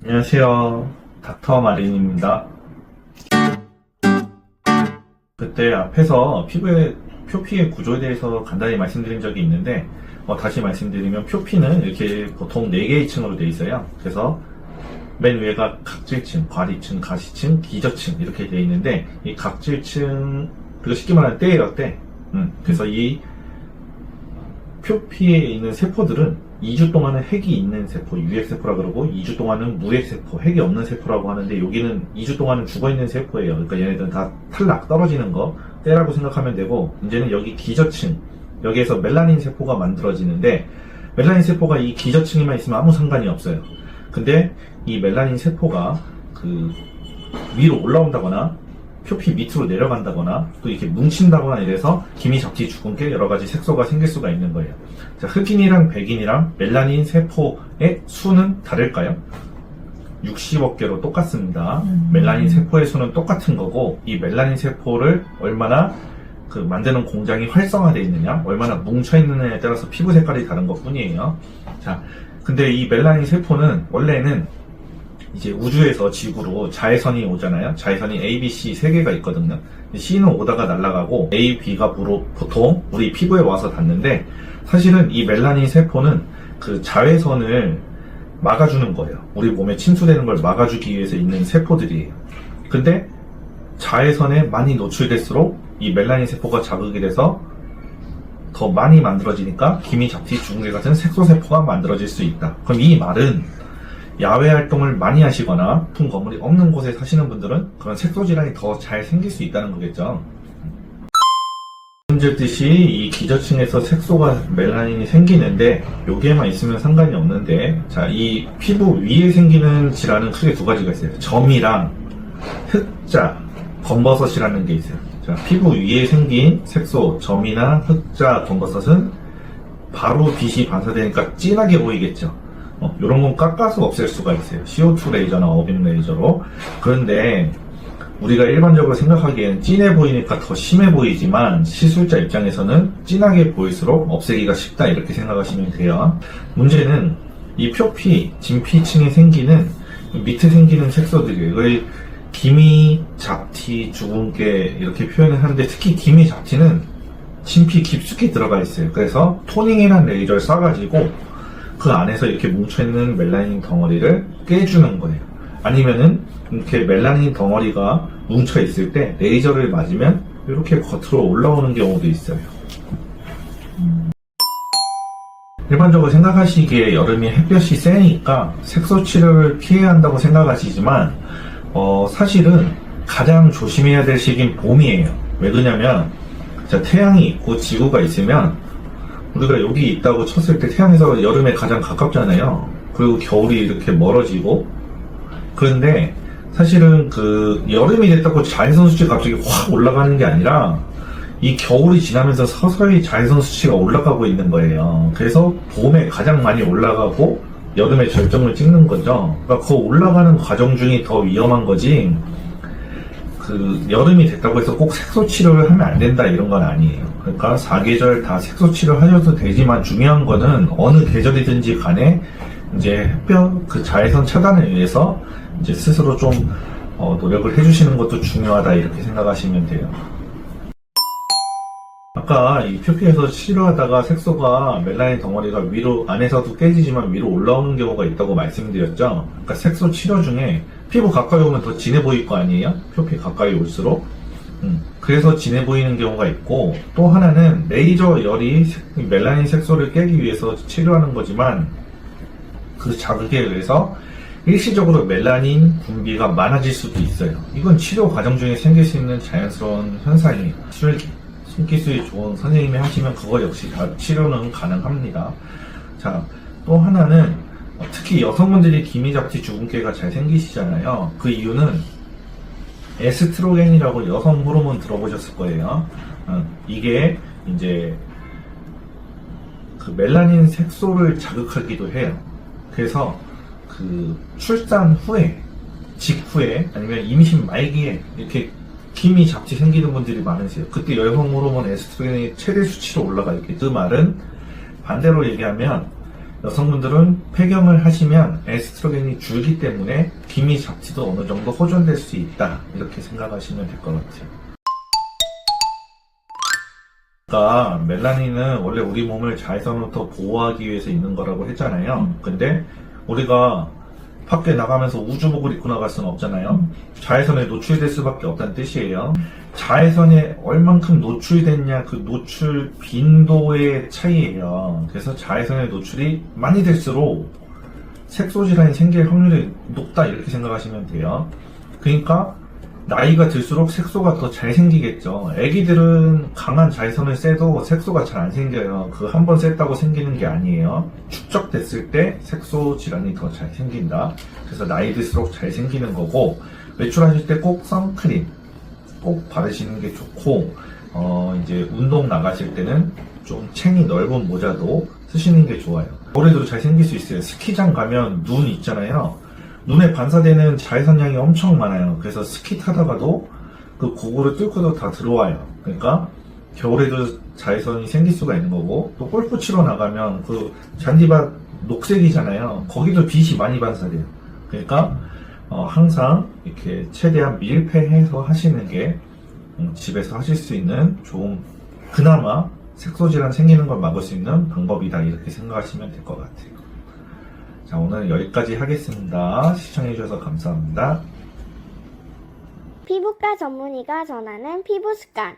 안녕하세요. 닥터 마린입니다. 그때 앞에서 피부의 표피의 구조에 대해서 간단히 말씀드린 적이 있는데 다시 말씀드리면 표피는 이렇게 보통 4개의 층으로 되어 있어요. 그래서 맨 위에가 각질층, 과리층, 가시층, 기저층 이렇게 되어 있는데 이 각질층, 그리고 쉽게 말하면 때예요, 때. 그래서 이 표피에 있는 세포들은 2주 동안은 핵이 있는 세포, 유핵세포라 그러고 2주 동안은 무핵세포, 핵이 없는 세포라고 하는데 여기는 2주 동안은 죽어있는 세포예요. 그러니까 얘네들은 다 탈락, 떨어지는 거, 때라고 생각하면 되고 이제는 여기 기저층, 여기에서 멜라닌 세포가 만들어지는데 멜라닌 세포가 이 기저층에만 있으면 아무 상관이 없어요. 근데 이 멜라닌 세포가 위로 올라온다거나 표피 밑으로 내려간다거나 또 이렇게 뭉친다거나 이래서 기미잡티 주근깨 여러가지 색소가 생길 수가 있는 거예요. 자, 흑인이랑 백인이랑 멜라닌 세포의 수는 다를까요? 60억 개로 똑같습니다. 멜라닌 세포의 수는 똑같은 거고 이 멜라닌 세포를 얼마나 만드는 공장이 활성화되어 있느냐, 얼마나 뭉쳐있느냐에 따라서 피부 색깔이 다른 것 뿐이에요. 자, 근데 이 멜라닌 세포는 원래는 이제 우주에서 지구로 자외선이 오잖아요. 자외선이 A, B, C 3개가 있거든요. C는 오다가 날아가고 A, B가 보통 우리 피부에 와서 닿는데 사실은 이 멜라닌 세포는 그 자외선을 막아주는 거예요. 우리 몸에 침투되는 걸 막아주기 위해서 있는 세포들이에요. 근데 자외선에 많이 노출될수록 이 멜라닌 세포가 자극이 돼서 더 많이 만들어지니까 기미잡티, 주근깨 같은 색소세포가 만들어질 수 있다. 그럼 이 말은 야외 활동을 많이 하시거나 높은 건물이 없는 곳에 사시는 분들은 그런 색소 질환이 더 잘 생길 수 있다는 거겠죠. 말씀드렸듯이 이 기저층에서 색소가 멜라닌이 생기는데 여기에만 있으면 상관이 없는데, 자, 이 피부 위에 생기는 질환은 크게 2가지가 있어요. 점이랑 흑자, 검버섯이라는 게 있어요. 자, 피부 위에 생긴 색소, 점이나 흑자, 검버섯은 바로 빛이 반사되니까 진하게 보이겠죠. 이런 건 깎아서 없앨 수가 있어요. CO2 레이저나 어빔 레이저로. 그런데 우리가 일반적으로 생각하기에는 진해 보이니까 더 심해 보이지만 시술자 입장에서는 진하게 보일수록 없애기가 쉽다 이렇게 생각하시면 돼요. 문제는 이 표피, 진피층에 생기는 밑에 생기는 색소들이에요. 이걸 기미잡티, 주근깨 이렇게 표현을 하는데 특히 기미잡티는 진피 깊숙이 들어가 있어요. 그래서 토닝이라는 레이저를 쏴가지고 그 안에서 이렇게 뭉쳐있는 멜라닌 덩어리를 깨주는 거예요. 아니면은 이렇게 멜라닌 덩어리가 뭉쳐있을 때 레이저를 맞으면 이렇게 겉으로 올라오는 경우도 있어요. 일반적으로 생각하시기에 여름이 햇볕이 세니까 색소 치료를 피해야 한다고 생각하시지만 사실은 가장 조심해야 될 시기는 봄이에요. 왜 그러냐면 태양이 있고 지구가 있으면 우리가 여기 있다고 쳤을 때 태양에서 여름에 가장 가깝잖아요. 그리고 겨울이 이렇게 멀어지고. 그런데 사실은 여름이 됐다고 자외선 수치가 갑자기 확 올라가는 게 아니라 이 겨울이 지나면서 서서히 자외선 수치가 올라가고 있는 거예요. 그래서 봄에 가장 많이 올라가고 여름에 절정을 찍는 거죠. 그러니까 그 올라가는 과정 중이 더 위험한 거지, 여름이 됐다고 해서 꼭 색소 치료를 하면 안 된다 이런 건 아니에요. 그러니까 4계절 다 색소 치료 하셔도 되지만 중요한 거는 어느 계절이든지 간에 이제 햇볕 자외선 차단을 위해서 이제 스스로 좀 노력을 해주시는 것도 중요하다 이렇게 생각하시면 돼요. 아까 이 표피에서 치료하다가 색소가 멜라닌 덩어리가 위로, 안에서도 깨지지만 위로 올라오는 경우가 있다고 말씀드렸죠. 그러니까 색소 치료 중에 피부 가까이 오면 더 진해 보일 거 아니에요? 표피 가까이 올수록. 그래서 진해 보이는 경우가 있고, 또 하나는 레이저 열이 멜라닌 색소를 깨기 위해서 치료하는 거지만 그 자극에 의해서 일시적으로 멜라닌 분비가 많아질 수도 있어요. 이건 치료 과정 중에 생길 수 있는 자연스러운 현상이에요. 손기술이 좋은 선생님이 하시면 그거 역시 다 치료는 가능합니다. 자, 또 하나는 특히 여성분들이 기미잡티, 주근깨가 잘 생기시잖아요. 그 이유는 에스트로겐이라고 여성 호르몬 들어보셨을 거예요. 이게 이제 멜라닌 색소를 자극하기도 해요. 그래서 출산 후에, 직후에, 아니면 임신 말기에 이렇게 기미잡티 생기는 분들이 많으세요. 그때 여성 호르몬 에스트로겐이 최대 수치로 올라가 있겠죠. 그 말은 반대로 얘기하면 여성분들은 폐경을 하시면 에스트로겐이 줄기 때문에 기미 잡티도 어느 정도 호전될 수 있다. 이렇게 생각하시면 될 것 같아요. 그러니까 멜라닌은 원래 우리 몸을 자외선으로부터 보호하기 위해서 있는 거라고 했잖아요. 근데 우리가 밖에 나가면서 우주복을 입고 나갈 수는 없잖아요. 자외선에 노출될 수밖에 없다는 뜻이에요. 자외선에 얼만큼 노출됐냐, 그 노출 빈도의 차이예요. 그래서 자외선의 노출이 많이 될수록 색소질환이 생길 확률이 높다, 이렇게 생각하시면 돼요. 그러니까 나이가 들수록 색소가 더 잘 생기겠죠. 애기들은 강한 자외선을 쐬도 색소가 잘 안 생겨요. 그 한 번 쐈다고 생기는 게 아니에요. 축적됐을 때 색소 질환이 더 잘 생긴다. 그래서 나이 들수록 잘 생기는 거고, 외출하실 때 꼭 선크림 꼭 바르시는 게 좋고, 이제 운동 나가실 때는 좀 챙이 넓은 모자도 쓰시는 게 좋아요. 겨울에도 잘 생길 수 있어요. 스키장 가면 눈 있잖아요. 눈에 반사되는 자외선량이 엄청 많아요. 그래서 스키 타다가도 그 고구를 뚫고도 다 들어와요. 그러니까 겨울에도 자외선이 생길 수가 있는 거고, 또 골프 치러 나가면 그 잔디밭 녹색이잖아요. 거기도 빛이 많이 반사돼요. 그러니까 항상 이렇게 최대한 밀폐해서 하시는 게 집에서 하실 수 있는 좋은, 그나마 색소질환 생기는 걸 막을 수 있는 방법이다, 이렇게 생각하시면 될 것 같아요. 자, 오늘 여기까지 하겠습니다. 시청해주셔서 감사합니다. 피부과 전문의가 전하는 피부 습관.